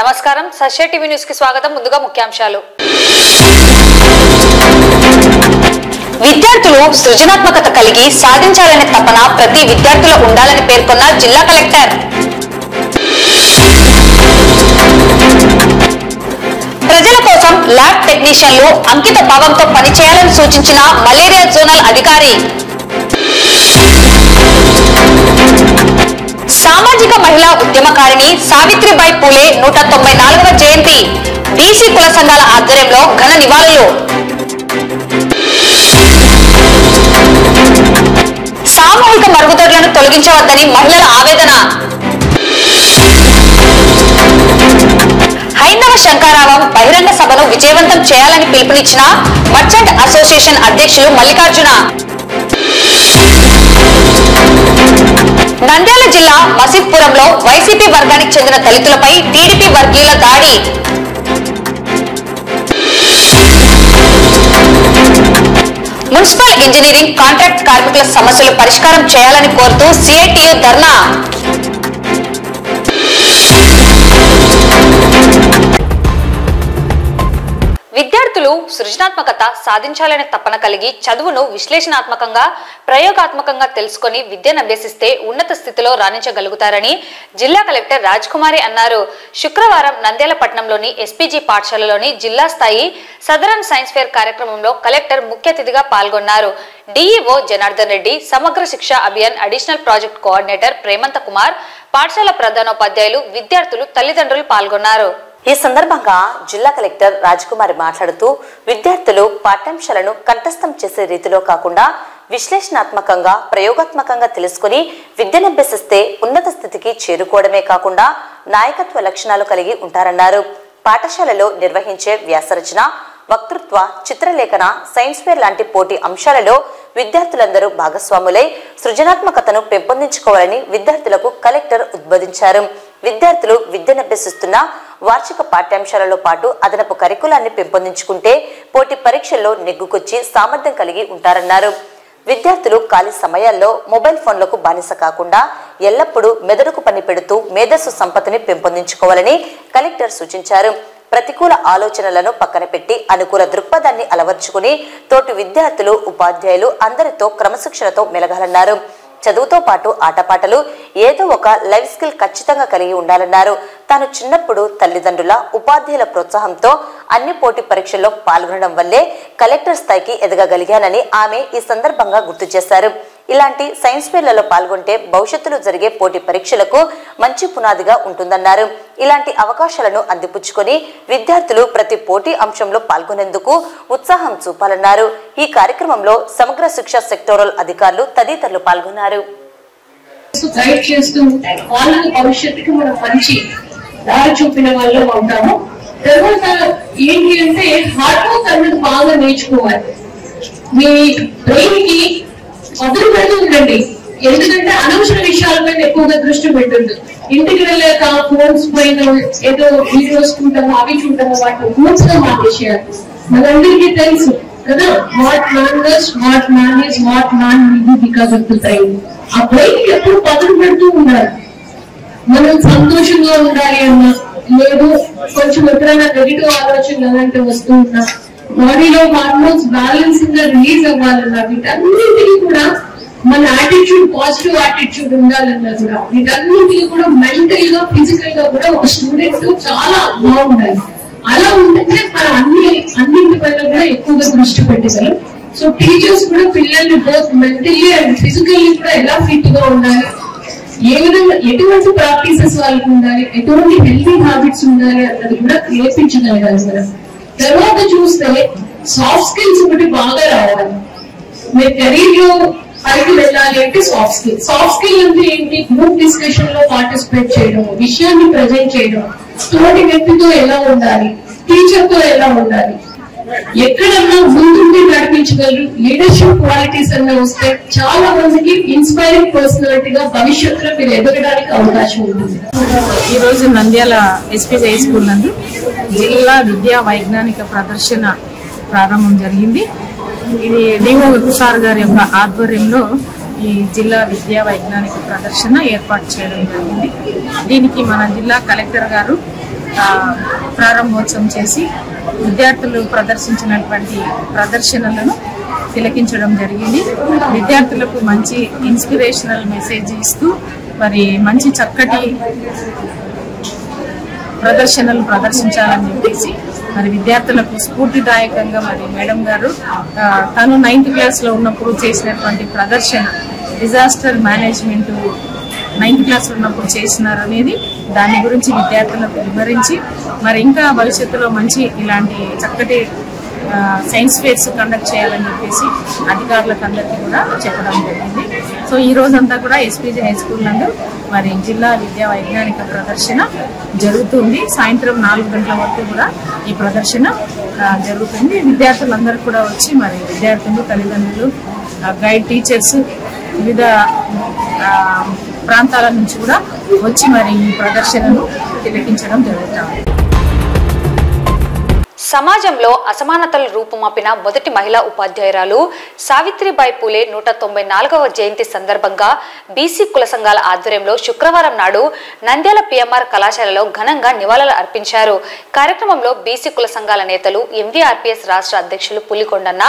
నమస్కారం సశ్య TV news కి స్వాగతం. ముందుగా ముఖ్యాంశాలు. విద్యార్థులు సృజనాత్మకత కలిగి సాధించాలనే తపన ప్రతి విద్యార్థిలో ఉండాలని పేర్కొన్న జిల్లా కలెక్టర్. ప్రజల కోసం ల్యాబ్ టెక్నీషియన్లు అంకిత భావంతో పనిచేయాలని సూచించిన మలేరియా జోనల్ అధికారి. సామాజిక మహిళా ఉద్యమకారిణి సావిత్రిబాయి పూలే 194వ జయంతి బీసీ కుల సంఘాల ఆధ్వర్యంలో ఘన నివాళులు. సామూహిక మరుగుదొడ్లను తొలగించవద్దని మహిళల ఆవేదన. హైందవ శంకారావం బహిరంగ సభను విజయవంతం చేయాలని పిలుపునిచ్చిన మర్చెంట్ అసోసియేషన్ అధ్యక్షులు మల్లికార్జున. నంద్యాల జిల్లా మసీద్పురంలో వైసీపీ వర్గానికి చెందిన దళితులపై టీడీపీ వర్గీయుల దాడి. మున్సిపల్ ఇంజనీరింగ్ కాంట్రాక్ట్ కార్మికుల సమస్యలు పరిష్కారం చేయాలని కోరుతూ సిఐటియు ధర్నా. విద్యార్థులు సృజనాత్మకత సాధించాలనే తపన కలిగి చదువును విశ్లేషణాత్మకంగా ప్రయోగాత్మకంగా తెలుసుకొని విద్యను అభ్యసిస్తే ఉన్నత స్థితిలో రాణించగలుగుతారని జిల్లా కలెక్టర్ రాజ్కుమారి అన్నారు. శుక్రవారం నంద్యాల పట్టణంలోని ఎస్పీజీ పాఠశాలలోని జిల్లా స్థాయి సదరన్ సైన్స్ ఫేర్ కార్యక్రమంలో కలెక్టర్ ముఖ్య అతిథిగా పాల్గొన్నారు. DEO Janardhan Reddy, Samagra Shiksha Abhiyan additional project coordinator Premantha Kumar, పాఠశాల ప్రధానోపాధ్యాయులు, విద్యార్థులు, తల్లిదండ్రులు పాల్గొన్నారు. ఈ సందర్భంగా జిల్లా కలెక్టర్ రాజ్కుమారి మాట్లాడుతూ విద్యార్థులు పాఠ్యాంశాలను కంఠస్థం చేసే రీతిలో కాకుండా విశ్లేషణాత్మకంగా ప్రయోగాత్మకంగా తెలుసుకుని విద్యనభ్యసిస్తే ఉన్నత స్థితికి చేరుకోవడమే కాకుండా నాయకత్వ లక్షణాలు కలిగి ఉంటారన్నారు. పాఠశాలలో నిర్వహించే వ్యాసరచన, వక్తృత్వ, చిత్రలేఖన, సైన్స్ ఫేర్ లాంటి పోటీ అంశాలలో విద్యార్థులందరూ భాగస్వాములై సృజనాత్మకతను పెంపొందించుకోవాలని విద్యార్థులకు కలెక్టర్ ఉద్బోధించారు. విద్యార్థులు విద్యనభ్యసిస్తున్న వార్షిక పాఠ్యాంశాలలో పాటు అదనపు కరికులాన్ని పెంపొందించుకుంటే పోటీ పరీక్షల్లో నెగ్గుకొచ్చి సామర్థ్యం కలిగి ఉంటారన్నారు. విద్యార్థులు ఖాళీ సమయాల్లో మొబైల్ ఫోన్లకు బానిస కాకుండా ఎల్లప్పుడూ మెదడుకు పని పెడుతూ మేధస్సు సంపత్తిని పెంపొందించుకోవాలని కలెక్టర్ సూచించారు. ప్రతికూల ఆలోచనలను పక్కన పెట్టి అనుకూల దృక్పథాన్ని అలవర్చుకుని తోటి విద్యార్థులు, ఉపాధ్యాయులు అందరితో క్రమశిక్షణతో మెలగాలన్నారు. చదువుతో పాటు ఆటపాటలు, ఏదో ఒక లైఫ్ స్కిల్ ఖచ్చితంగా కలిగి ఉండాలన్నారు. తాను చిన్నప్పుడు తల్లిదండ్రుల, ఉపాధ్యాయుల ప్రోత్సాహంతో అన్ని పోటీ పరీక్షల్లో పాల్గొనడం వల్లే కలెక్టర్ స్థాయికి ఎదగగలిగానని ఆమె ఈ సందర్భంగా గుర్తు చేశారు. ఇలాంటి సైన్స్ ఫేర్లలో పాల్గొంటే భవిష్యత్తులో జరిగే పోటీ పరీక్షలకు మంచి పునాదిగా ఉంటుందన్నారు. ఇలాంటి అవకాశాలను అందిపుచ్చుకొని విద్యార్థులు ప్రతి పోటీ అంశంలో పాల్గొనేందుకు ఉత్సాహం చూపాలన్నారు. ఈ కార్యక్రమంలో సమగ్ర శిక్ష సెక్టోరల్ అధికారులు తదితరులు పాల్గొన్నారు. భవిష్యత్తుకి మనం మంచి దారి చూపిన వాళ్ళు ఉంటాము. తర్వాత ఏంటి అంటే హార్డ్ వర్క్ అన్నది బాగా నేర్చుకోవాలి. మీ బ్రెయిన్ కి మొదలు పెడుతూ ఉండండి. ఎందుకంటే అనవసర విషయాలపైన ఎక్కువగా దృష్టి పెట్టండి. ఇంటికి వెళ్ళాక ఫోన్స్ పైన ఏదో వీడియోస్ చూడటము, అవి చూడటము, వాటిని ఫోన్స్ గా మార్చేయాలి. మనందరికీ తెలుసు కదా, what man because of the brain. ఆ బ్రెయిన్ ఎప్పుడు పదులు పెడుతూ ఉండాలి. మనం సంతోషంగా ఉండాలి అన్నా, లేదు కొంచెం ఎప్పుడైనా నెగిటివ్ ఆలోచనలు అలాంటివి వస్తూ ఉన్నా, బాడీలో హార్మోన్స్ బ్యాలెన్సింగ్ గా రిలీజ్ అవ్వాలన్నా, వీటన్నిటికీ కూడా మన యాటిట్యూడ్, పాజిటివ్ యాటిట్యూడ్ ఉండాలన్నా కూడా వీటన్నిటికీ కూడా మెంటల్ గా, ఫిజికల్ గా కూడా ఒక స్టూడెంట్ చాలా బాగుండాలి. అలా ఉంటే మనం అన్నింటిపైన కూడా ఎక్కువగా దృష్టి పెట్టగలం. సో టీచర్స్ కూడా పిల్లల్ని బోత్ మెంటల్లీ అండ్ ఫిజికల్లీ కూడా ఎలా ఫిట్ గా ఉండాలి, ఏ విధంగా ఎటువంటి ప్రాక్టీసెస్ వాళ్ళకి ఉండాలి, ఎటువంటి హెల్తీ హ్యాబిట్స్ ఉండాలి అన్నది కూడా నేర్పించగలగాలి మనం. తర్వాత చూస్తే సాఫ్ట్ స్కిల్స్ ఒకటి బాగా రావాలి. మీరు కెరీర్ లో పైకి వెళ్ళాలి అంటే సాఫ్ట్ స్కిల్ అంటే ఏంటి? గ్రూప్ డిస్కషన్ లో పార్టిసిపేట్ చేయడం, విషయాన్ని ప్రజెంట్ చేయడం, తోటి వ్యక్తితో ఎలా ఉండాలి, టీచర్ తో ఎలా ఉండాలి, ఎక్కడన్నా ముందుండి నడిపించగలరు. లీడర్షిప్ క్వాలిటీస్ అన్న వస్తే చాలా మందికి ఇన్స్పైరింగ్ పర్సనాలిటీగా భవిష్యత్తులో మీరు ఎదగడానికి అవకాశం ఉంటుంది. ఈ రోజు నంద్యాల ఎస్పీజీ హై స్కూల్ నందు జిల్లా విద్యా వైజ్ఞానిక ప్రదర్శన ప్రారంభం జరిగింది. ఇది డిఓ సార్ గారి యొక్క ఆధ్వర్యంలో ఈ జిల్లా విద్యా వైజ్ఞానిక ప్రదర్శన ఏర్పాటు చేయడం జరిగింది. దీనికి మన జిల్లా కలెక్టర్ గారు ప్రారంభోత్సవం చేసి విద్యార్థులు ప్రదర్శించినటువంటి ప్రదర్శనలను తిలకించడం జరిగింది. విద్యార్థులకు మంచి ఇన్స్పిరేషనల్ మెసేజ్ ఇస్తూ మరి మంచి చక్కటి ప్రదర్శనలు ప్రదర్శించాలని చెప్పేసి మరి విద్యార్థులకు స్ఫూర్తిదాయకంగా మరి మేడం గారు తను 9th క్లాస్ లో ఉన్నప్పుడు చేసినటువంటి ప్రదర్శన డిజాస్టర్ మేనేజ్మెంట్ 9th క్లాస్ లో ఉన్నప్పుడు చేసినారనేది దాని గురించి విద్యార్థులకు వివరించి మరి ఇంకా భవిష్యత్తులో మంచి ఇలాంటి చక్కటి సైన్స్ ఫేర్స్ కండక్ట్ చేయాలని చెప్పేసి అధికారులకు అందరికీ కూడా చెప్పడం జరిగింది. సో ఈ రోజంతా కూడా ఎస్పీజీ హై స్కూల్ నందు మరి జిల్లా విద్యా వైజ్ఞానిక ప్రదర్శన జరుగుతుంది. సాయంత్రం 4 గంటల వరకు కూడా ఈ ప్రదర్శన జరుగుతుంది. విద్యార్థులందరూ కూడా వచ్చి మరి విద్యార్థులు, తల్లిదండ్రులు, గైడ్ టీచర్స్, వివిధ ప్రాంతాల నుంచి కూడా వచ్చి మరి ఈ ప్రదర్శనను తిలకించడం జరుగుతుంది. సమాజంలో అసమానతలు రూపుమాపిన మొదటి మహిళా ఉపాధ్యాయురాలు సావిత్రిబాయి పూలే 194వ జయంతి సందర్భంగా బీసీ కుల సంఘాల ఆధ్వర్యంలో శుక్రవారం నాడు నంద్యాల పిఎంఆర్ కళాశాలలో ఘనంగా నివాళులు అర్పించారు. కార్యక్రమంలో బీసీ కుల సంఘాల నేతలు, ఎంవీఆర్పీఎస్ రాష్ట్ర అధ్యక్షులు పులికొండన్న,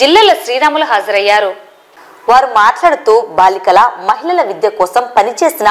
జిల్లాల శ్రీరాములు హాజరయ్యారు. వారు మాట్లాడుతూ బాలికల, మహిళల విద్య కోసం పనిచేసిన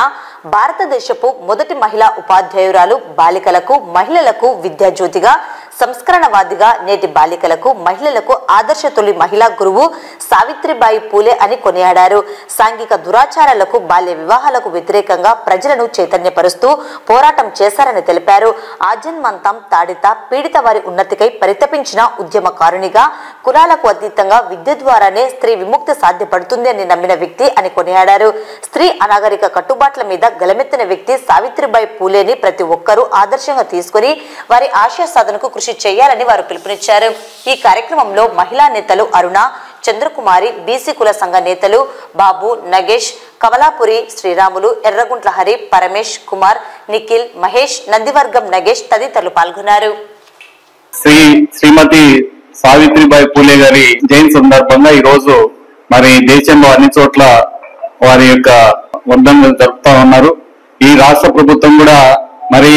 భారతదేశపు మొదటి మహిళా ఉపాధ్యాయురాలు, బాలికలకు, మహిళలకు విద్యాజ్యోతిగా, సంస్కరణవాదిగా, నేటి బాలికలకు, మహిళలకు ఆదర్శ తొలి మహిళా గురువు సావిత్రిబాయి పూలే అని కొనియాడారు. సాంఘిక దురాచారాలకు, బాల్య వివాహాలకు వ్యతిరేకంగా ప్రజలను చైతన్యపరుస్తూ పోరాటం చేశారని తెలిపారు. ఆజన్మంతం తాడిత పీడిత వారి ఉన్నతికై పరితపించిన ఉద్యమకారునిగా, కులాలకు అతీతంగా విద్య ద్వారానే స్త్రీ విముక్తి సాధ్యపడుతుంది అని నమ్మిన వ్యక్తి అని కొనియాడారు. స్త్రీ అనాగరిక కట్టుబాట్ల మీద గలమెత్తిన వ్యక్తి సావిత్రిబాయి పూలేని ప్రతి ఒక్కరూ ఆదర్శంగా తీసుకుని వారి ఆశయ సాధనకు కృషి చేయాలని వారు పిలుపునిచ్చారు. ఈ కార్యక్రమంలో మహిళా నేతలు అరుణ, చంద్రకుమారి, బీసీ కుల సంఘ నేతలు బాబు, నగేష్, కమలాపురి, శ్రీరాములు, ఎర్రగుంట్ల హరి, పరమేష్, కుమార్, నిఖిల్, మహేష్, నందివర్గం నగేష్ తదితరులు పాల్గొన్నారు. శ్రీమతి సావిత్రిబాయి పూలే గారి జయంతి సందర్భంగా ఈ రోజు మరి దేశంలో అన్ని చోట్ల వారి యొక్క వర్ధంతులు జరుపుతా ఉన్నారు. ఈ రాష్ట్ర ప్రభుత్వం కూడా మరి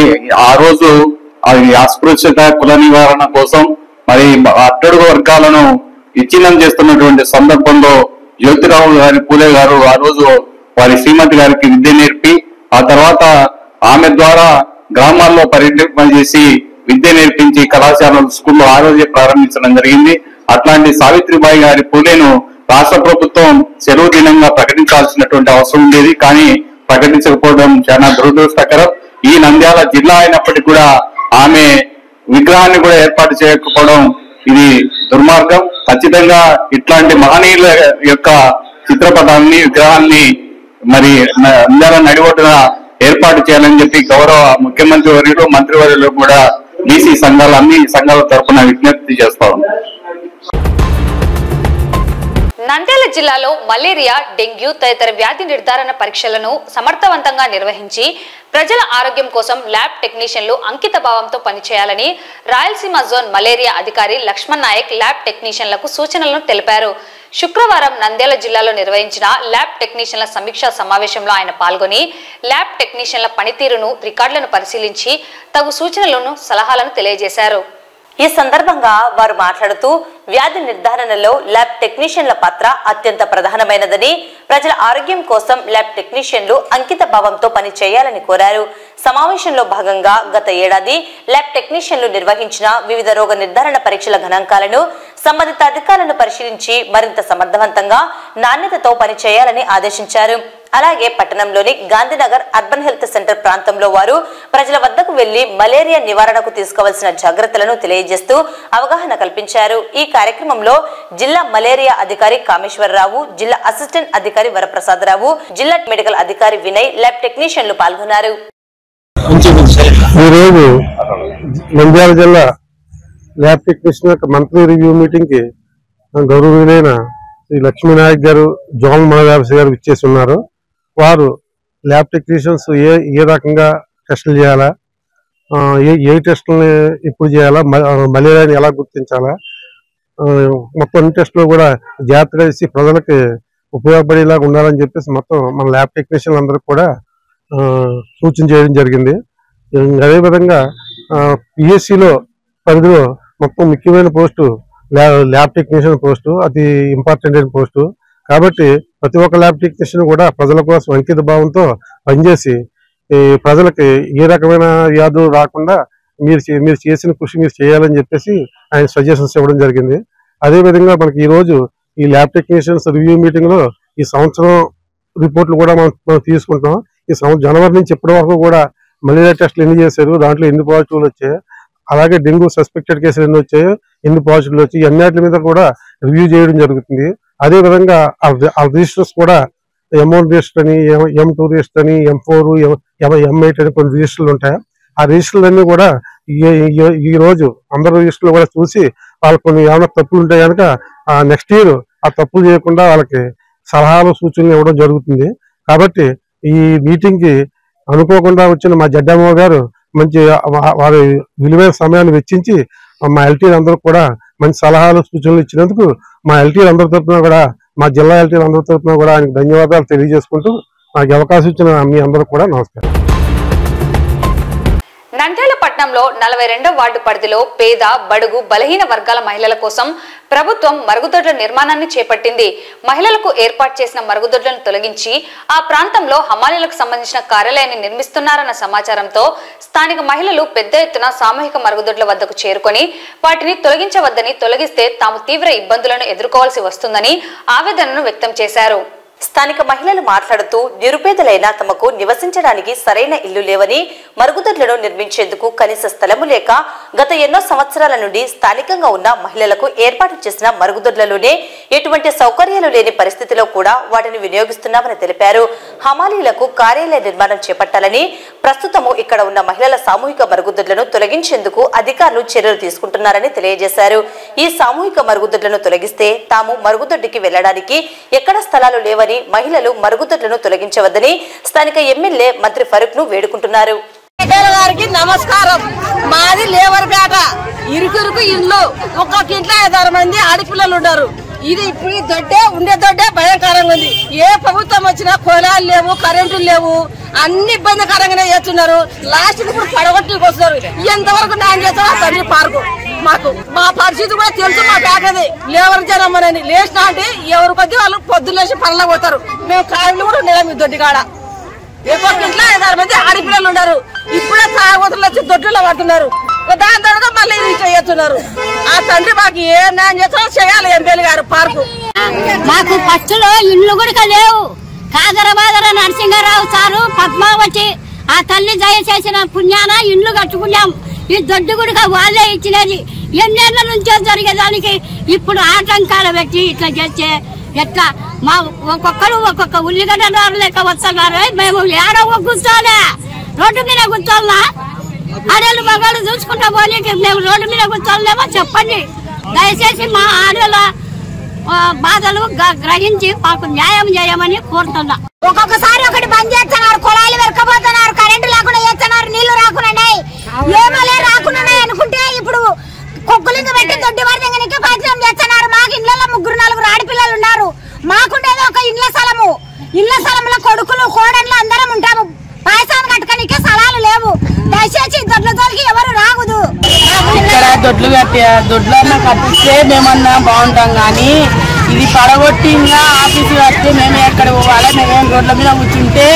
ఆ రోజు అస్పృశ్యత, కుల నివారణ కోసం మరి అట్టడుగు వర్గాలను విచ్ఛిన్నం చేస్తున్నటువంటి సందర్భంలో జ్యోతిరావు గారి పూలే గారు ఆ రోజు వారి శ్రీమతి గారికి విద్య నేర్పి ఆ తర్వాత ఆమె ద్వారా గ్రామాల్లో పర్యటన చేసి విద్య నేర్పించి కళాశాలలు, స్కూల్లో ఆ రోజే ప్రారంభించడం జరిగింది. అట్లాంటి సావిత్రిబాయి గారి పూలేను రాష్ట్ర ప్రభుత్వం సెలవు దినంగా ప్రకటించాల్సినటువంటి అవసరం ఉండేది. కానీ ప్రకటించకపోవడం చాలా దురదృష్టకరం. ఈ నంద్యాల జిల్లా అయినప్పటికీ కూడా ఆమె విగ్రహాన్ని కూడా ఏర్పాటు చేయకపోవడం ఇది దుర్మార్గం. ఖచ్చితంగా ఇట్లాంటి మహనీయుల యొక్క చిత్రపటాన్ని, విగ్రహాన్ని మరి నంద్యాల నడిబొడ్డున ఏర్పాటు చేయాలని చెప్పి గౌరవ ముఖ్యమంత్రి వర్యులు, మంత్రివర్యులు కూడా బీసీ సంఘాలు, అన్ని సంఘాల తరఫున విజ్ఞప్తి చేస్తా ఉన్నారు. నంద్యాల జిల్లాలో మలేరియా, డెంగ్యూ తదితర వ్యాధి నిర్ధారణ పరీక్షలను సమర్థవంతంగా నిర్వహించి ప్రజల ఆరోగ్యం కోసం ల్యాబ్ టెక్నీషియన్లు అంకిత భావంతో పనిచేయాలని రాయలసీమ జోన్ మలేరియా అధికారి లక్ష్మణ్ నాయక్ ల్యాబ్ టెక్నీషియన్లకు సూచనలను తెలిపారు. శుక్రవారం నంద్యాల జిల్లాలో నిర్వహించిన ల్యాబ్ టెక్నీషియన్ల సమీక్షా సమావేశంలో ఆయన పాల్గొని ల్యాబ్ టెక్నీషియన్ల పనితీరును, రికార్డులను పరిశీలించి తగు సూచనలను, సలహాలను తెలియజేశారు. ఈ సందర్భంగా వారు మాట్లాడుతూ వ్యాధి నిర్ధారణలో ల్యాబ్ టెక్నీషియన్ల పాత్ర అత్యంత ప్రధానమైనదని, ప్రజల ఆరోగ్యం కోసం ల్యాబ్ టెక్నీషియన్లు అంకిత భావంతో పని చేయాలని కోరారు. సమావేశంలో భాగంగా గత ఏడాది ల్యాబ్ టెక్నీషియన్లు నిర్వహించిన వివిధ రోగ నిర్ధారణ పరీక్షల గణాంకాలను సంబంధిత అధికారులను పరిశీలించి మరింత సమర్థవంతంగా, నాణ్యతతో పనిచేయాలని ఆదేశించారు. అలాగే పట్టణంలోని గాంధీనగర్ అర్బన్ హెల్త్ సెంటర్ ప్రాంతంలో వారు ప్రజల వద్దకు వెళ్లి మలేరియా నివారణకు తీసుకోవాల్సిన జాగ్రత్తలను తెలియజేస్తూ అవగాహన కల్పించారు. ఈ కార్యక్రమంలో జిల్లా మలేరియా అధికారి కామేశ్వరరావు, జిల్లా అసిస్టెంట్ అధికారి వరప్రసాదరావు, జిల్లా మెడికల్ అధికారి వినయ్, ల్యాబ్ టెక్నీషియన్లు పాల్గొన్నారు. ఈరోజు నంద్యాల జిల్లా ల్యాబ్ టెక్నీషియన్ యొక్క మంత్లీ రివ్యూ మీటింగ్ కి గౌరవనీయులైన శ్రీ లక్ష్మీనాయక్ గారు, జోనల్ మనోహర్ గారు ఇచ్చేసి ఉన్నారు. వారు ల్యాబ్ టెక్నీషియన్స్ ఏ రకంగా టెస్టులు చేయాలా, ఏ టెస్టులని ఎప్పుడు చేయాలా, మలేరియాని ఎలా గుర్తించాలా, మొత్తం అన్ని టెస్టులు కూడా జాగ్రత్తగా చేసి ప్రజలకి ఉపయోగపడేలాగా ఉండాలని చెప్పేసి మొత్తం మన ల్యాబ్ టెక్నీషియన్లు అందరూ కూడా సూచన చేయడం జరిగింది. అదేవిధంగా పిఎస్సిలో పరిధిలో మొత్తం ముఖ్యమైన పోస్టు ల్యాబ్ టెక్నీషియన్ పోస్టు, అతి ఇంపార్టెంట్ అయిన పోస్టు. కాబట్టి ప్రతి ఒక్క ల్యాబ్ టెక్నీషియన్ కూడా ప్రజల కోసం అంకిత భావంతో పనిచేసి ఈ ప్రజలకి ఏ రకమైన వ్యాధులు రాకుండా మీరు చేసిన కృషి మీరు చేయాలని చెప్పేసి ఆయన సజెషన్స్ ఇవ్వడం జరిగింది. అదేవిధంగా మనకి ఈ రోజు ఈ ల్యాబ్ టెక్నీషియన్స్ రివ్యూ మీటింగ్ లో ఈ సంవత్సరం రిపోర్ట్లు కూడా మనం తీసుకుంటాం. ఈ జనవరి నుంచి ఇప్పటి వరకు కూడా మలేరియా టెస్టులు ఎన్ని చేశారు, దాంట్లో ఎన్ని పాజిటివ్లు వచ్చాయి, అలాగే డెంగ్యూ సస్పెక్టెడ్ కేసులు ఎన్ని వచ్చాయి, ఎన్ని పాజిటివ్లు వచ్చాయి, అన్నిటి మీద కూడా రివ్యూ చేయడం జరుగుతుంది. అదేవిధంగా ఆ రిజిస్టర్స్ కూడా M1 రిజిస్టర్ అని, M2 రిజిస్టర్ అని, M4, M8 అని కొన్ని రిజిస్టర్లు ఉంటాయి. ఆ రిజిస్టర్లు అన్ని కూడా ఈ రోజు అందరూ రిజిస్టర్లు కూడా చూసి వాళ్ళకి కొన్ని ఏమైనా తప్పులు ఉంటే కనుక నెక్స్ట్ ఇయర్ ఆ తప్పులు చేయకుండా వాళ్ళకి సలహాలు సూచనలు ఇవ్వడం జరుగుతుంది. కాబట్టి ఈ మీటింగ్ కి అనుకోకుండా వచ్చిన మా జడ్డమ్మ గారు మంచి వారి విలువైన సమయాన్ని వెచ్చించి మా ఎల్టీలు అందరూ కూడా మంచి సలహాలు సూచనలు ఇచ్చినందుకు మా ఎల్టీలు అందరి తరఫున కూడా, మా జిల్లా ఎల్టీలు అందరి తరఫున కూడా ఆయనకు ధన్యవాదాలు తెలియజేసుకుంటూ నాకు అవకాశం ఇచ్చిన మీ అందరూ కూడా నమస్కారం. నంద్యాల పట్టణంలో 42వ వార్డు పరిధిలో పేద, బడుగు, బలహీన వర్గాల మహిళల కోసం ప్రభుత్వం మరుగుదొడ్ల నిర్మాణాన్ని చేపట్టింది. మహిళలకు ఏర్పాటు చేసిన మరుగుదొడ్లను తొలగించి ఆ ప్రాంతంలో హమాలీలకు సంబంధించిన కార్యాలయాన్ని నిర్మిస్తున్నారన్న సమాచారంతో స్థానిక మహిళలు పెద్ద ఎత్తున సామూహిక మరుగుదొడ్ల వద్దకు చేరుకొని వాటిని తొలగించవద్దని, తొలగిస్తే తాము తీవ్ర ఇబ్బందులను ఎదుర్కోవాల్సి వస్తుందని ఆవేదనను వ్యక్తం చేశారు. స్థానిక మహిళలు మాట్లాడుతూ నిరుపేదలైన తమకు నివసించడానికి సరైన ఇల్లు లేవని, మరుగుదొడ్లను నిర్మించేందుకు కనీస స్థలము లేక గత ఎన్నో సంవత్సరాల నుండి స్థానికంగా ఉన్న మహిళలకు ఏర్పాటు చేసిన మరుగుదొడ్లలోనే ఎటువంటి సౌకర్యాలు లేని పరిస్థితిలో కూడా వాటిని వినియోగిస్తున్నామని తెలిపారు. హమాలీలకు కార్యాలయ నిర్మాణం చేపట్టాలని, ప్రస్తుతము ఇక్కడ ఉన్న మహిళల సామూహిక మరుగుదొడ్లను తొలగించేందుకు అధికారులు చర్యలు తీసుకుంటున్నారని తెలియజేశారు. ఈ సామూహిక మరుగుదొడ్లను తొలగిస్తే తాము మరుగుదొడ్డికి వెళ్లడానికి ఎక్కడ స్థలాలు లేవని, మహిళలు మరుగుదొడ్లను తొలగించవద్దని స్థానిక ఎమ్మెల్యే మంత్రి ఫరూక్ ను వేడుకుంటున్నారు. గారికి నమస్కారం. మాది లేవర్పేట, ఇరుకురుకు ఇల్లు, ఒక్కొక్క ఇంట్లో 5-6 మంది ఆడపిల్లలు ఉన్నారు. ఇది ఇప్పుడు దొడ్డే ఉండే దొడ్డే భయంకరంగా ఉంది. ఏ ప్రభుత్వం వచ్చినా పొలాలు లేవు, కరెంటులు లేవు, అన్ని ఇబ్బందికరంగానే చేస్తున్నారు. లాస్ట్ ఇప్పుడు పడగొట్టుకు వస్తున్నారు. ఎంతవరకు న్యాయం చేస్తారో తండ్రి పార్కు మాకు మా పరిస్థితి కూడా తెలుసు. మా పేదది లేవర్ జనమని లేచిన అంటే ఎవరి కొద్ది వాళ్ళు పొద్దున్న లేచి పనులు పోతారు. మేము కాయలు కూడా ఉండేదాం ఈ దొడ్డి కాడ. ఒక్కొక్క ఇంట్లో 5-6 మంది ఆడపిల్లలు ఉన్నారు. ఇప్పుడే తాగుతులు వచ్చి దొడ్డులో పడుతున్నారు. దాని తర్వాత మళ్ళీ ఇది చేస్తున్నారు. ఆ తండ్రి మాకు ఏ న్యాయం చేస్తారో చేయాలి ఎమ్మెల్యే గారు పార్కు. మాకు ఫస్ట్లో ఇల్లు కూడా లేవు. కాదరబాదర నరసింహారావు సారు పద్మావతి ఆ తల్లి దయచేసిన పుణ్యాన ఇల్లు కట్టుకున్నాం. ఈ దొడ్డు కూడా వాళ్ళే ఇచ్చినది. ఎన్నేళ్ల నుంచో జరిగేదానికి ఇప్పుడు ఆటంకాలు పెట్టి ఇట్లా చేస్తే ఎట్లా? మా ఒక్కొక్కరు ఒక్కొక్క ఉల్లిగడ్డలు లెక్క వస్తున్నారు. మేము ఏడవ కూర్చోలే, రోడ్డు మీద కూర్చోన్నా? ఆడవాళ్ళు మగాళ్ళు చూసుకుంటా పోనీ మేము రోడ్డు మీద కూర్చోలేమో చెప్పండి. దయచేసి మా ఆడవాళ్ళ బాధలు గ్రహించి మాకు న్యాయం చేయమని కోరుతున్నా. ఒక్కొక్కసారి ఒకటి బంద్ చేస్తున్నారు, కుళాయిలు వెరకపోతున్నారు, కరెంటు లేకుండా చేస్తున్నారు, నీళ్లు రాకున్నాయి, ఏమలే రాకున్నాయి అనుకుంటే ఇప్పుడు కుక్కలింగ పెట్టి దొడ్డి వర్ధంగానికి ప్రయత్నం చేస్తున్నారు. మాకు ఇళ్లలో 3-4 ఆడపిల్లలు ఉన్నారు. మాకుండేది ఒక ఇళ్ల స్థలము. ఇళ్ల స్థలంలో కొడుకులు కోడళ్ళు అందరం ఉంటాము. పాయసాన్ని కట్టుకోనికే స్థలాలు లేవు. దయచేసి దొడ్ల దొరికి ఎవరు రాగుదు. ఇక్కడ దొడ్లు దొడ్లన్నా కట్టిస్తే మేమన్నా బాగుంటాం. కానీ ఇది పడగొట్టి ఇంకా ఆఫీసు కడితే మేము ఎక్కడ పోవాలి? మేమేం రోడ్ల మీద కూర్చుంటే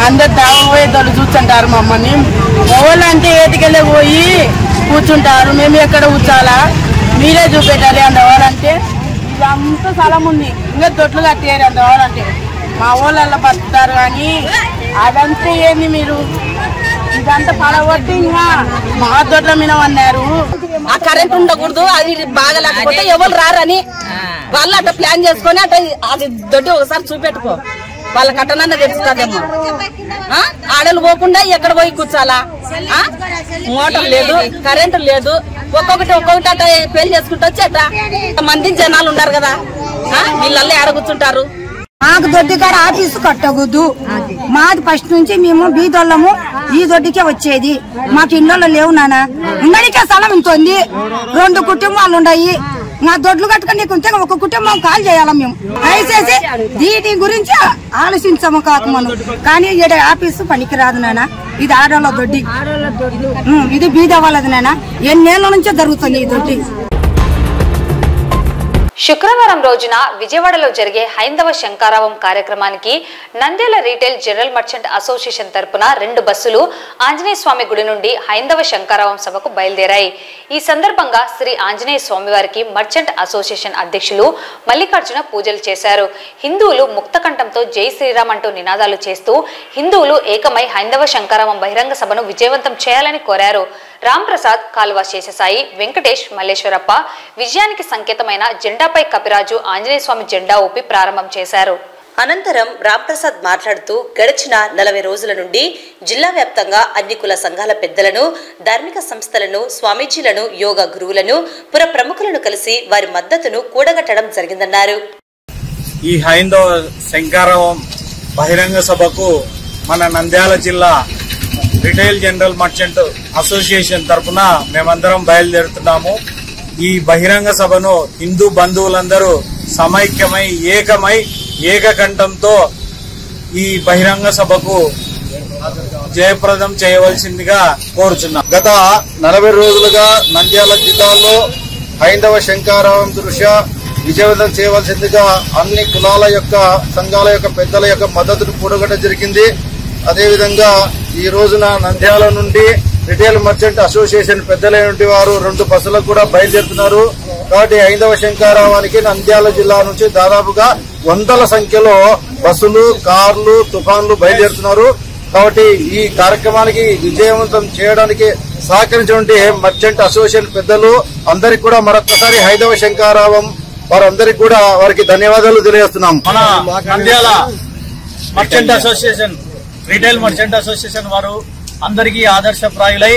అందరు దావపోయే దొడ్లు చూస్తుంటారు మమ్మల్ని. ఓళ్ళు అంటే ఏటికెళ్ళే పోయి కూర్చుంటారు. మేము ఎక్కడ కూర్చోాలా? మీరే చూపెట్టాలి అందువాలంటే. ఇదంతా స్థలం ఉంది, ఇంకా దొడ్లు కట్టేయాలి అందువాలంటే. మా ఊళ్ళల్లో బతుకుతారు కానీ అదంతా ఏంది? మీరు ఇదంతా పడగొట్టి ఇంకా మా దొడ్ల మీద అన్నారు. ఆ కరెంట్ ఉండకూడదు, అది బాగా లేకపోతే ఎవరు రారని వాళ్ళు అట్లా ప్లాన్ చేసుకొని అట్లా అది దొడ్డి ఒకసారి చూపెట్టుకో. వాళ్ళ కట్టనన్న తెలుస్తుందేమో. ఆడలు పోకుండా ఎక్కడ పోయి కూర్చోాలా? మోటార్ లేదు, కరెంటు లేదు. ఒక్కొక్కటి అట్లా పెళ్లి చేసుకుంటూ వచ్చి అట్లా మంది జనాలు ఉన్నారు కదా, వీళ్ళల్లో ఆడ కూర్చుంటారు. మాకు దొడ్డి కాడ ఆఫీసు కట్టకూడదు. మాది ఫస్ట్ నుంచి మేము బీదోళ్ళము, ఈ దొడ్డికే వచ్చేది. మాకు ఇళ్ళలో లేవు నాన్న. ఉండడికే స్థలం ఇంత ఉంది. 2 కుటుంబాలు ఉన్నాయి. నా దొడ్లు కట్టుకుని నీకుంటే ఒక కుటుంబం కాల్ చేయాలా మేము దయచేసి దీని గురించి ఆలోచించము కాక మనం కానీ ఈడ ఆఫీసు పనికిరాదు నాన్న ఇది ఆడోళ్ళ దొడ్డి ఇది బీద వాళ్ళది నాన్న ఎన్నేళ్ల నుంచో జరుగుతుంది ఈ దొడ్డి శుక్రవారం రోజున విజయవాడలో జరిగే హైందవ శంకారావం కార్యక్రమానికి Nandyal retail general merchant association తరపున 2 బస్సులు ఆంజనేయ స్వామి గుడి నుండి హైందవ శంకారావం సభకు బయలుదేరాయి. ఈ సందర్భంగా శ్రీ ఆంజనేయ స్వామి వారికి మర్చెంట్ అసోసియేషన్ అధ్యక్షులు మల్లికార్జున పూజలు చేశారు. హిందువులు ముక్తకంఠంతో జై శ్రీరామ్ అంటూ నినాదాలు చేస్తూ హిందువులు ఏకమై హైందవ శంకారావం బహిరంగ సభను విజయవంతం చేయాలని కోరారు. రామ్ ప్రసాద్, కాల్వ శేషసాయి, వెంకటేష్, మల్లేశ్వరప్ప విజయానికి సంకేతమైన జెండాపై కపిరాజు ఆంజనేయ స్వామి జెండా ఊపి ప్రారంభం చేశారు. అనంతరం రాంప్రసాద్ మాట్లాడుతూ గడిచిన 40 రోజుల నుండి జిల్లా వ్యాప్తంగా అన్ని కుల సంఘాల పెద్దలను, ధార్మిక సంస్థలను, స్వామీజీలను, యోగా గురువులను, పుర ప్రముఖులను కలిసి వారి మద్దతును కూడగట్టడం జరిగిందన్నారు. ఈ హైందవ శంకారావం బహిరంగ సభకు మన నంద్యాల జిల్లా రిటైల్ జనరల్ మర్చెంట్ అసోసియేషన్ తరఫున మేమందరం బయలుదేరుతున్నాము. ఈ బహిరంగ సభను హిందూ బంధువులందరూ సమైక్యమై ఏకమై ఏకకంఠంతో ఈ బహిరంగ సభకు జయప్రదం చేయవలసిందిగా కోరుచున్నాం. గత 40 రోజులుగా నంద్యాల జిల్లాలో హైందవ శంకారావం దృష్ట్యా విజయవంతం చేయవలసిందిగా అన్ని కులాల యొక్క సంఘాల యొక్క పెద్దల యొక్క మద్దతును కూడగట్టడం జరిగింది. అదేవిధంగా ఈ రోజున నంద్యాల నుండి రిటైల్ మర్చెంట్ అసోసియేషన్ పెద్దలైన వారు 2 బస్సులకు కూడా బయలుదేరుతున్నారు. కాబట్టి హైందవ శంకారావానికి నంద్యాల జిల్లా నుంచి దాదాపుగా వందల సంఖ్యలో బస్సులు, కార్లు, తుఫాన్లు బయలుదేరుతున్నారు. కాబట్టి ఈ కార్యక్రమానికి విజయవంతం చేయడానికి సహకరించినటువంటి మర్చెంట్ అసోసియేషన్ పెద్దలు అందరికీ కూడా మరొకసారి హైందవ శంకారావం వారందరికీ కూడా వారికి ధన్యవాదాలు తెలియజేస్తున్నాం. మన Nandyal merchant association, retail merchant association వారు అందరికీ ఆదర్శప్రాయులై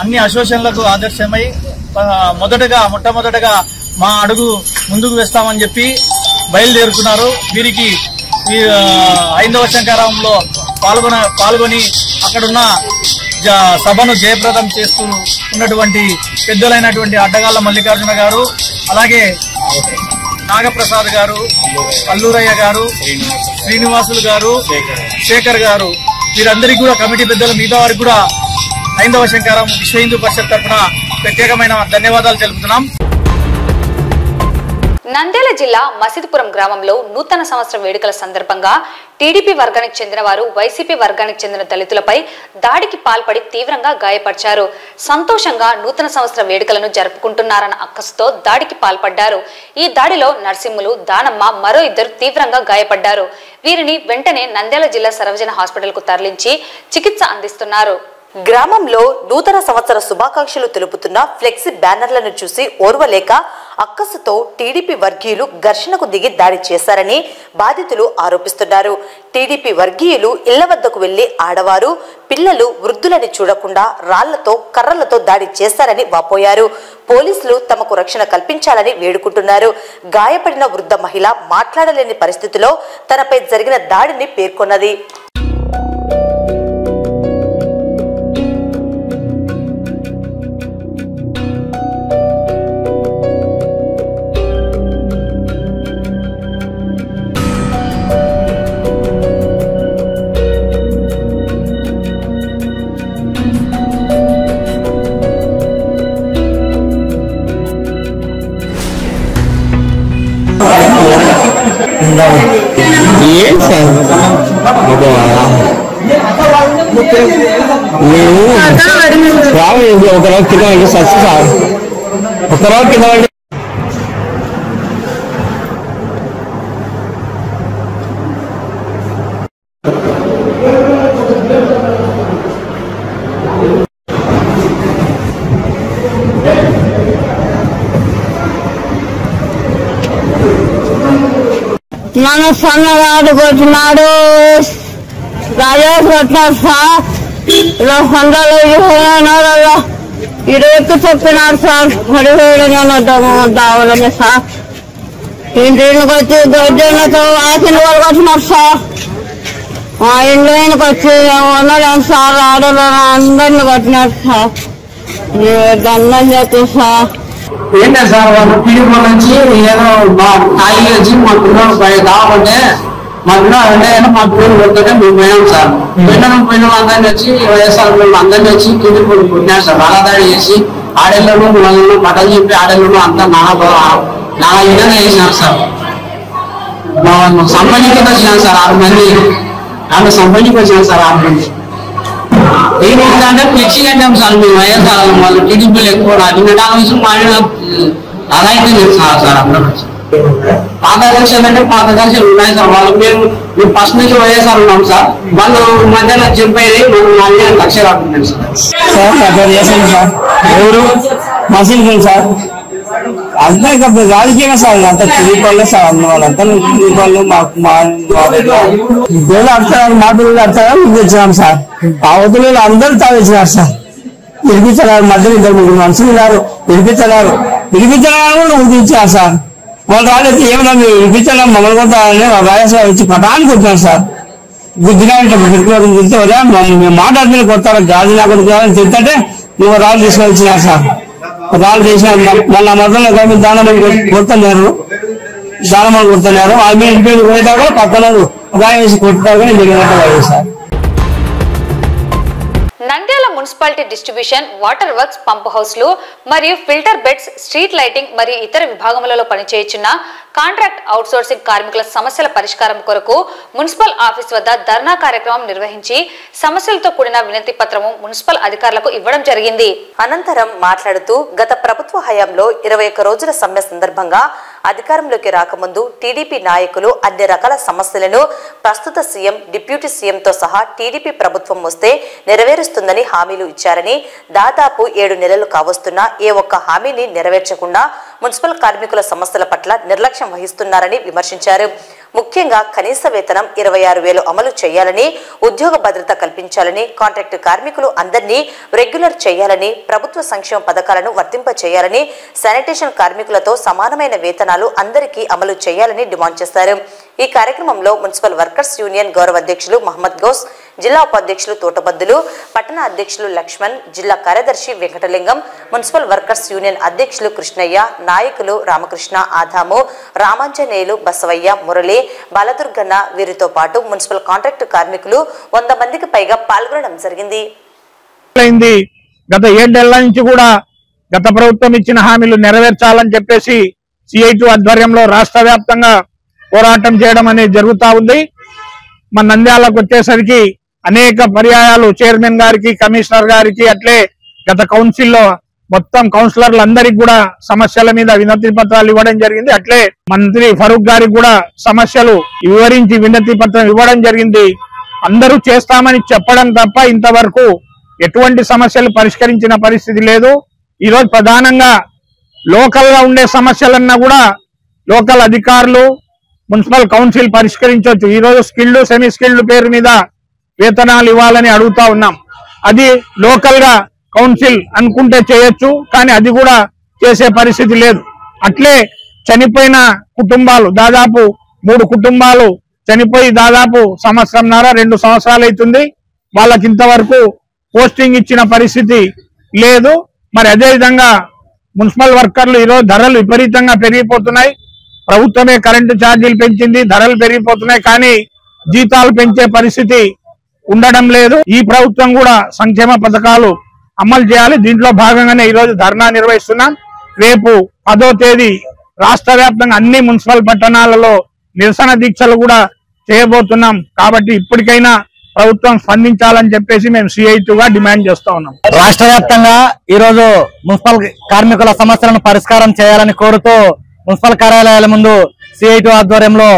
అన్ని అసోసియేషన్లకు ఆదర్శమై మొట్టమొదటగా మా అడుగు ముందుకు వేస్తామని చెప్పి బయలుదేరుతున్నారు. వీరికి ఈ హైందవ శంకారావంలో పాల్గొని అక్కడున్న సభను జయప్రదం చేస్తూ ఉన్నటువంటి పెద్దలైనటువంటి అడ్డగాళ్ల మల్లికార్జున గారు, అలాగే నాగప్రసాద్ గారు, అల్లూరయ్య గారు, శ్రీనివాసులు గారు, శేఖర్ గారు, వీరందరికీ కూడా కమిటీ పెద్దలు మిగతా వారికి కూడా హైందవ శంకారావం విశ్వ హిందూ పరిషత్ తరఫున ప్రత్యేకమైన ధన్యవాదాలు తెలుపుతున్నాం. నంద్యాల జిల్లా మసీదుపురం గ్రామంలో నూతన సంవత్సరం వేడుకల సందర్భంగా టీడీపీ వర్గానికి చెందిన వారు వైసీపీ వర్గానికి చెందిన దళితులపై దాడికి పాల్పడి తీవ్రంగా గాయపరిచారు. సంతోషంగా నూతన సంవత్సర వేడుకలను జరుపుకుంటున్నారన్న అక్కసుతో దాడికి పాల్పడ్డారు. ఈ దాడిలో నర్సింహులు, దానమ్మ, మరో 2 తీవ్రంగా గాయపడ్డారు. వీరిని వెంటనే నంద్యాల జిల్లా సర్వజన హాస్పిటల్ కు తరలించి చికిత్స అందిస్తున్నారు. గ్రామంలో నూతన సంవత్సర శుభాకాంక్షలు తెలుపుతున్న ఫ్లెక్సీ బ్యానర్లను చూసి ఓర్వలేక అక్కసుతో టీడీపీ వర్గీయులు ఘర్షణకు దిగి దాడి చేశారని బాధితులు ఆరోపిస్తున్నారు. టీడీపీ వర్గీయులు ఇళ్ల వద్దకు వెళ్లి ఆడవారు, పిల్లలు, వృద్ధులని చూడకుండా రాళ్లతో, కర్రలతో దాడి చేశారని వాపోయారు. పోలీసులు తమకు రక్షణ కల్పించాలని వేడుకుంటున్నారు. గాయపడిన వృద్ధ మహిళ మాట్లాడలేని పరిస్థితిలో తనపై జరిగిన దాడిని పేర్కొన్నది. ఒక రోజు కింద సచ్చు సార్, ఒక రోజు కింద మన సన్నగాడు కొట్టినాడు, రాజేష్ కొట్టినాడు సార్. ఇలా సందాలు ఇరుక్కు చెప్పినాడు సార్. పడిపోయడం దావడమే సార్. ఇంటికి వచ్చి దొడ్డతో వాకిన వాళ్ళు కొట్టినారు సార్. మా ఇంట్లోకి వచ్చి ఉండలేము సార్. ఆడలో అందరిని కొట్టినారు సార్. దండం చేస్తాం సార్. ఏంటంటే సార్ వాళ్ళు టీడీపీ నుంచి ఏదో మా ఖాళీ వచ్చి మా పిల్లలు కావాలంటే మా పిల్లలు అంటే మా పిల్లలు కొడుతుంటే మేము పోయినాం సార్. పోయిన అందరినీ వచ్చి వైఎస్ఆర్ అందరినీ వచ్చి టీడీపీ కొట్టినారు సార్. బాలాదాడి చేసి ఆడేళ్ళను పిల్లలను బట్టలు చెప్పి ఆడేళ్ళను అంతా నానా విధంగా చేసినారు సార్. సంపన్నికి వచ్చినాం సార్ 6 మంది. ఆమె సంపన్నికి వచ్చినాం సార్ 6 మంది. ఏంటంటే ఫ్లెక్సీ కట్టాం సార్ మేము వైఎస్ఆర్ వాళ్ళు టీడీపీలు ఎక్కువ నిన్నటి విషయం మాడిన అలా అయితే చేస్తున్నారు సార్ అందరూ. పాత కక్షలు అంటే పాత కక్షలు ఉన్నాయి సార్. వాళ్ళు మేము ఫస్ట్ నుంచి వైఎస్ఆర్ ఉన్నాం సార్. వాళ్ళు మధ్యలో చెప్పేది మనం కక్ష రాకుంటాం సార్. ఎవరు మసీదు సార్ అంతా ఇంకా రాజకీయంగా సార్ అంతా టీడీపీ సార్ అన్న వాళ్ళంతా టీడీపీ మాకు అడతారు మాటలు అడతారా ఇచ్చినాం సార్. ఆ వద్దులు అందరూ తాగిచ్చినారు సార్. విడిపించడారు మధ్యలో 2-3 మనుషులు ఉన్నారు. విడిపించడారు కూడా ఉడిపించారు సార్. వాళ్ళు రాలేదు ఏమన్నా మీరు విడిపించడం మమ్మల్ని కొట్టాలని వైఎస్ఆర్ వచ్చి పటాన్ని కొట్టినారు సార్. బుద్ధిగా మేము మాట్లాడుతున్న కొత్త గాజు లేకుండా తింటే నువ్వు రాళ్ళు తీసుకొని వచ్చినారు సార్. రాళ్ళు చేసిన మళ్ళీ మధ్యలో కానీ దానమని కొడుతున్నారు. దానమని కొడుతున్నారు. ఆ మీద ఇంటి పోయినా కూడా పక్కన గాయం వేసి కొట్టారు కానీ జరిగినట్టు sir. Nandyal municipality distribution, water works, pump హౌస్లు మరియు ఫిల్టర్ బెడ్స్, స్ట్రీట్ లైటింగ్ మరియు ఇతర విభాగములలో పనిచేయుచున్న కాంట్రాక్ట్ అవుట్సోర్సింగ్ కార్మికుల సమస్యల పరిష్కారం కొరకు మున్సిపల్ ఆఫీస్ వద్ద ధర్నా కార్యక్రమం నిర్వహించి సమస్యలతో కూడిన వినతి పత్రము మున్సిపల్ అధికారులకు ఇవ్వడం జరిగింది. అనంతరం మాట్లాడుతూ గత ప్రభుత్వ హయాంలో 21 రోజుల సమ్మె సందర్భంగా అధికారంలోకి రాకముందు టీడీపీ నాయకులు అన్ని రకాల సమస్యలను ప్రస్తుత సీఎం, డిప్యూటీ సీఎంతో సహా టీడీపీ ప్రభుత్వం వస్తే నెరవేరుస్తుందని హామీలు ఇచ్చారని, దాదాపు 7 నెలలు కావస్తున్నా ఏ ఒక్క హామీని నెరవేర్చకుండా మున్సిపల్ కార్మికుల సమస్యల పట్ల నిర్లక్ష్యం వహిస్తున్నారని విమర్శించారు. ముఖ్యంగా కనీస వేతనం 26,000 అమలు చేయాలని, ఉద్యోగ భద్రత కల్పించాలని, కాంట్రాక్టు కార్మికులు అందరినీ రెగ్యులర్ చేయాలని, ప్రభుత్వ సంక్షేమ పథకాలను వర్తింపచేయాలని, శానిటేషన్ కార్మికులతో సమానమైన వేతనాలు అందరికీ అమలు చేయాలని డిమాండ్ చేశారు. ఈ కార్యక్రమంలో మున్సిపల్ వర్కర్స్ యూనియన్ గౌరవ అధ్యక్షులు మహమ్మద్ గౌస్, జిల్లా ఉపాధ్యక్షులు తోటబద్దులు, పట్టణ అధ్యక్షులు లక్ష్మణ్, జిల్లా కార్యదర్శి వెంకటలింగం, మున్సిపల్ వర్కర్స్ యూనియన్ అధ్యక్షులు కృష్ణయ్య, నాయకులు రామకృష్ణ, ఆదాము, రామాంజనేయులు, బసవయ్య, మురళి, బాలదుర్గన్న వీరితో పాటు మున్సిపల్ కాంట్రాక్టు కార్మికులు 100 మందికి పైగా పాల్గొనడం జరిగింది. గత 7 నెలల నుంచి కూడా గత ప్రభుత్వం ఇచ్చిన హామీలు నెరవేర్చాలని చెప్పేసి CIT ఆధ్వర్యంలో రాష్ట్ర వ్యాప్తంగా పోరాటం చేయడం అనేది జరుగుతూ ఉంది. మన నంద్యాలకు వచ్చేసరికి అనేక పర్యాయాలు చైర్మన్ గారికి, కమిషనర్ గారికి, అట్లే గత కౌన్సిల్లో మొత్తం కౌన్సిలర్లందరికీ కూడా సమస్యల మీద వినతి పత్రాలు ఇవ్వడం జరిగింది. అట్లే మంత్రి ఫరూక్ గారికి కూడా సమస్యలు వివరించి వినతి పత్రం ఇవ్వడం జరిగింది. అందరూ చేస్తామని చెప్పడం తప్ప ఇంతవరకు ఎటువంటి సమస్యలు పరిష్కరించిన పరిస్థితి లేదు. ఈరోజు ప్రధానంగా లోకల్ గా ఉండే సమస్యలన్నా కూడా లోకల్ అధికారులు, మున్సిపల్ కౌన్సిల్ పరిష్కరించవచ్చు. ఈరోజు స్కిల్డ్, సెమీ స్కిల్డ్ పేరు మీద వేతనాలు ఇవ్వాలని అడుగుతా ఉన్నాం. అది లోకల్ గా కౌన్సిల్ అనుకుంటే చేయొచ్చు, కానీ అది కూడా చేసే పరిస్థితి లేదు. అట్లే చనిపోయిన కుటుంబాలు, దాదాపు 3 కుటుంబాలు చనిపోయి దాదాపు 1.5-2 సంవత్సరాలు అవుతుంది. వాళ్ళకి ఇంతవరకు పోస్టింగ్ ఇచ్చిన పరిస్థితి లేదు. మరి అదేవిధంగా మున్సిపల్ వర్కర్లు ఈరోజు ధరలు విపరీతంగా పెరిగిపోతున్నాయి. ప్రభుత్వమే కరెంటు ఛార్జీలు పెంచింది, ధరలు పెరిగిపోతున్నాయి, కానీ జీతాలు పెంచే పరిస్థితి ఉండడం లేదు. ఈ ప్రభుత్వం కూడా సంక్షేమ పథకాలు అమలు చేయాలి. దీంట్లో భాగంగానే ఈరోజు ధర్నా నిర్వహిస్తున్నాం. రేపు 10వ తేదీ రాష్ట్ర వ్యాప్తంగా అన్ని మున్సిపల్ పట్టణాలలో నిరసన దీక్షలు కూడా చేయబోతున్నాం. కాబట్టి ఇప్పటికైనా ప్రభుత్వం స్పందించాలని చెప్పేసి మేము CIT-గా డిమాండ్ చేస్తా ఉన్నాం. రాష్ట్ర వ్యాప్తంగా ఈరోజు మున్సిపల్ కార్మికుల సమస్యలను పరిష్కారం చేయాలని కోరుతూ మున్సిపల్ కార్యాలయాల ముందు CIT ఆధ్వర్యంలో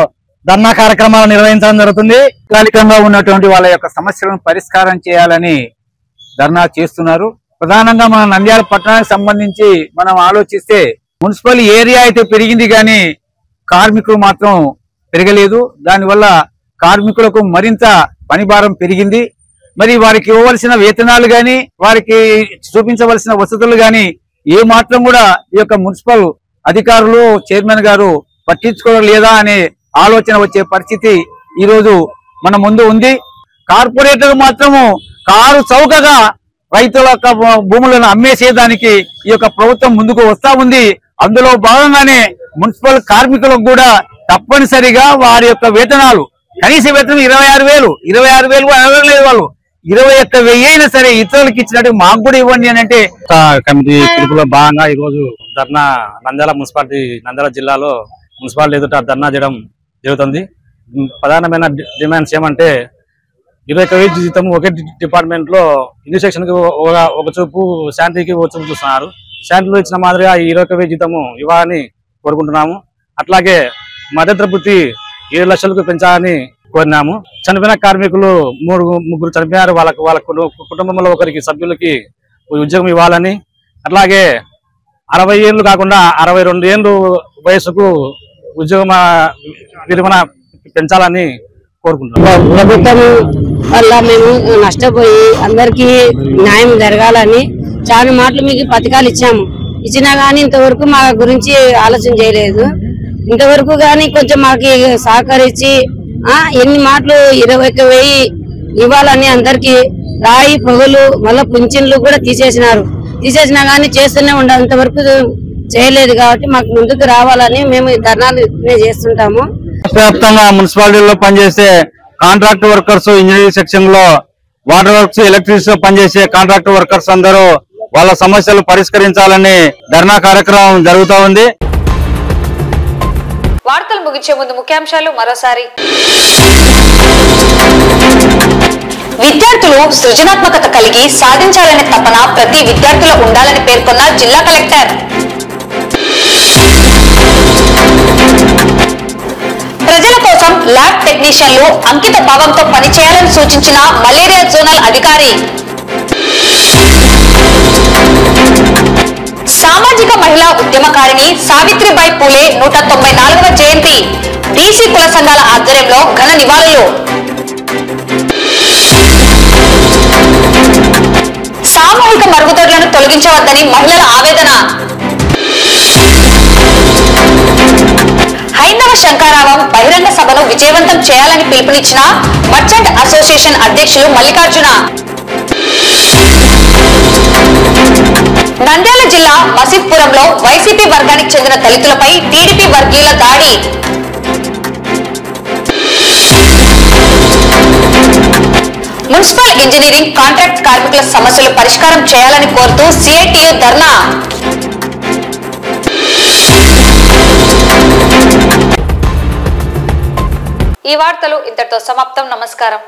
ధర్నా కార్యక్రమాలు నిర్వహించడం జరుగుతుంది. తాత్కాలికంగా ఉన్నటువంటి వాళ్ళ యొక్క సమస్యలను పరిష్కారం చేయాలని ధర్నా చేస్తున్నారు. ప్రధానంగా మన నంద్యాల పట్టణానికి సంబంధించి మనం ఆలోచిస్తే మున్సిపల్ ఏరియా అయితే పెరిగింది, కానీ కార్మికులు మాత్రం పెరగలేదు. దానివల్ల కార్మికులకు మరింత పనిభారం పెరిగింది. మరి వారికి ఇవ్వవలసిన వేతనాలు గాని, వారికి చూపించవలసిన వసతులు గాని ఏ మాత్రం కూడా ఈ యొక్క మున్సిపల్ అధికారులు, చైర్మన్ గారు పట్టించుకోలేదా అనే ఆలోచన వచ్చే పరిస్థితి ఈరోజు మన ముందు ఉంది. కార్పొరేటర్ మాత్రము కారు చౌకగా రైతుల యొక్క భూములను అమ్మేసేదానికి ఈ యొక్క ప్రభుత్వం ముందుకు వస్తా ఉంది. అందులో భాగంగానే మున్సిపల్ కార్మికులకు కూడా తప్పనిసరిగా వారి యొక్క వేతనాలు కనీస వేతనం 26,000 అడగలేదు వాళ్ళు. 21,000 అయినా సరే ఇతరులకు ఇచ్చినట్టు మాకు కూడా ఇవ్వండి అని అంటే కమిటీ పిలుపులో భాగంగా ఈ రోజు ధర్నా నంద్యాల జిల్లాలో మున్సిపాలిటీ ఎదుట ధర్నా చేయడం జరుగుతుంది. ప్రధానమైన డిమాండ్స్ ఏమంటే 21,000 జీతం ఒకే డిపార్ట్మెంట్ లో ఇండి సెక్షన్ కి ఒక చూపు, శాంతికి ఒక చూపు చూస్తున్నారు. శాంతిలో ఇచ్చిన మాదిరిగా ఈ 21,000 జీతము ఇవ్వాలని కోరుకుంటున్నాము. అట్లాగే మద్దతు వృత్తి 7 లక్షలకు పెంచాలని కోరినాము. చనిపోయిన కార్మికులు 3 చనిపోయారు. వాళ్ళ కుటుంబంలో ఒకరికి సభ్యులకి ఉద్యోగం ఇవ్వాలని, అట్లాగే 60 ఏళ్ళు కాకుండా 62 ఏళ్ళు వయసుకు ఉద్యోగం విరమణ పెంచాలని కోరుకుంటున్నాం. ప్రభుత్వం వల్ల మేము నష్టపోయి అందరికీ న్యాయం జరగాలని చాలా మాటలు మీకు పథకాలు ఇచ్చినా గానీ ఇంతవరకు మా గురించి ఆలోచన చేయలేదు. ఇంతవరకు గానీ కొంచెం మాకు సహకరించి ఎన్ని మాటలు 21,000 ఇవ్వాలని అందరికి రాయి పొగలు మళ్ళీ పింఛన్లు కూడా తీసేసినా గానీ చేస్తూనే ఉండాలి. ఇంతవరకు చేయలేదు కాబట్టి మాకు ముందుకు రావాలని మేము ధర్నాలు చేస్తుంటాము. రాష్ట్ర వ్యాప్తంగా మున్సిపాలిటీలో పనిచేసే కాంట్రాక్ట్ వర్కర్స్, ఇంజనీరింగ్ సెక్షన్ లో, వాటర్ వర్క్స్, ఎలక్ట్రిసిటీ పనిచేసే కాంట్రాక్ట్ వర్కర్స్ అందరూ వాళ్ళ సమస్యలు పరిష్కరించాలని ధర్నా కార్యక్రమం జరుగుతూ ఉంది. వార్తలు ముగించే ముందు ముఖ్యాంశాలు మరోసారి. విద్యార్థులు సృజనాత్మకత కలిగి సాధించాలనే తపన ప్రతి విద్యార్థిలో ఉండాలని పేర్కొన్న జిల్లా కలెక్టర్. ప్రజల కోసం ల్యాబ్ టెక్నీషియన్లు అంకిత భావంతో పనిచేయాలని సూచించిన మలేరియా జోనల్ అధికారి. సామాజిక మహిళా ఉద్యమకారిణి సావిత్రిబాయి పూలే 194వ జయంతి బీసీ కుల సంఘాల ఆధ్వర్యంలో ఘన నివాళులు. సామూహిక మరుగుదొడ్లను తొలగించవద్దని మహిళల ఆవేదన. హైందవ శంకారావం బహిరంగ సభను విజయవంతం చేయాలని పిలుపునిచ్చిన మర్చెంట్ అసోసియేషన్ అధ్యక్షులు మల్లికార్జున. నంద్యాల జిల్లా మసీద్పురంలో వైసీపీ వర్గానికి చెందిన దళితులపై టీడీపీ వర్గీయుల దాడి. మున్సిపల్ ఇంజనీరింగ్ కాంట్రాక్ట్ కార్మికుల సమస్యలు పరిష్కారం చేయాలని కోరుతూ సిఐటియు ధర్నా. ఈ వార్తలు ఇంతటితో సమాప్తం. నమస్కారం.